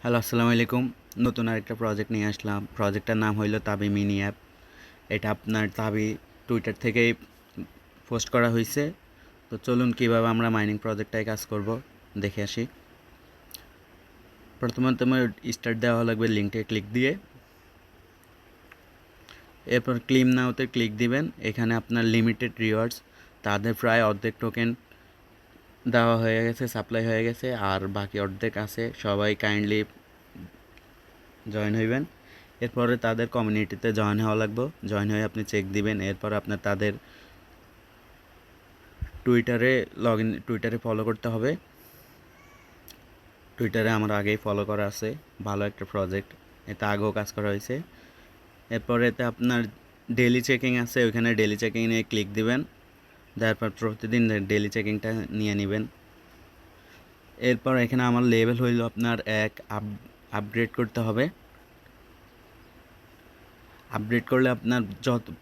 Hello, আসসালামু আলাইকুম। নতুন আরেকটা প্রজেক্ট নিয়ে আসলাম। প্রজেক্টটার নাম হইল তাবি মিনি অ্যাপ। এটা আপনার তাবি টুইটার থেকেই পোস্ট করা হয়েছে। তো চলুন কীভাবে আমরা মাইনিং প্রজেক্টটায় কাজ করব দেখে আসি। প্রথমত আমার স্টার্ট দেওয়া লাগবে লিঙ্কে ক্লিক দিয়ে। এরপর ক্লেম নাওতে ক্লিক দিবেন। এখানে আপনার লিমিটেড রিওয়ার্ডস, তাদের প্রায় অর্ধেক টোকেন দেওয়া হয়ে গেছে, সাপ্লাই হয়ে গেছে, আর বাকি অর্ধেক আছে। সবাই কাইন্ডলি জয়েন হইবেন। এরপরে তাদের কমিউনিটিতে জয়েন হওয়া লাগবে। জয়েন হয়ে আপনি চেক দিবেন। এরপর আপনার তাদের টুইটারে ফলো করতে হবে। টুইটারে আমার আগেই ফলো করা আছে। ভালো একটা প্রজেক্ট, এতে আগেও কাজ করা হয়েছে। এরপর এতে আপনার ডেলি চেকিং আছে, ওইখানে ডেলি চেকিং নিয়ে ক্লিক দিবেন। তারপর প্রতিদিন ডেলি চেকিংটা নিয়ে নেবেন। এরপর এখানে আমার লেভেল হইল আপনার আপগ্রেড করতে হবে। আপডেট করলে আপনার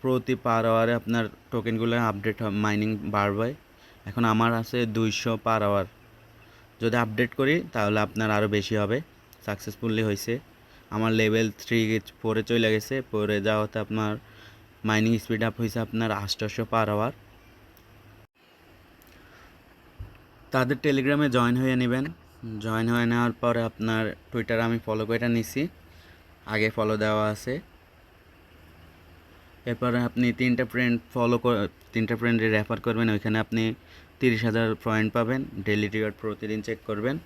প্রতি পার আওয়ারে আপনার টোকেনগুলো আপডেট মাইনিং বাড়বে। এখন আমার আছে 200 পার আওয়ার। যদি আপডেট করি তাহলে আপনার আরও বেশি হবে। সাকসেসফুলি হয়েছে। আমার লেভেল 3-4-এ চলে গেছে। পরে যাওয়াতে আপনার মাইনিং স্পিড আপ হয়েছে আপনার 800 পার আওয়ার। তাদের টেলিগ্রামে জয়েন হয়ে নেবেন। জয়েন হয়ে নেওয়ার পরে আপনার টুইটারে আমি ফলো করে নিছি, আগে ফলো দেওয়া আছে। এরপরে আপনি তিনটা ফ্রেন্ডে রেফার করবেন। ওইখানে আপনি 30,000 পয়েন্ট পাবেন। ডেইলি রিওয়ার্ড প্রতিদিন চেক করবেন।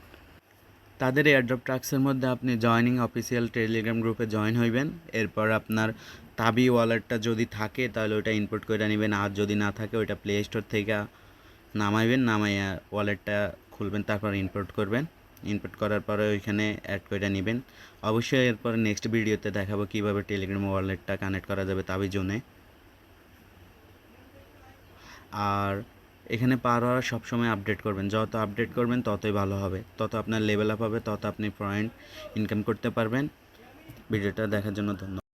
তাদের এয়ারড্রপ ট্রাক্সের মধ্যে আপনি জয়নিং অফিসিয়াল টেলিগ্রাম গ্রুপে জয়েন হইবেন। এরপর আপনার তাবি ওয়ালেটটা যদি থাকে তাহলে ওইটা ইনপুট করে নেবেন, আর যদি না থাকে ওইটা প্লে স্টোর থেকে নামাইয়া ওয়ালেটটা খুলবেন, তারপর ইনপুট করবেন। ইনপুট করার পরে ওইখানে অ্যাড করে নেবেন। অবশ্যই এরপর নেক্সট ভিডিওতে দেখাবো কীভাবে টেলিগ্রাম ওয়ালেটটা কানেক্ট করা যাবে তাবি জোনে। আর এখানে পার হওয়ার সবসময় আপডেট করবেন। যত আপডেট করবেন ততই ভালো হবে, তত আপনার লেভেল আপ হবে, তত আপনি পয়েন্ট ইনকাম করতে পারবেন। ভিডিওটা দেখার জন্য ধন্যবাদ।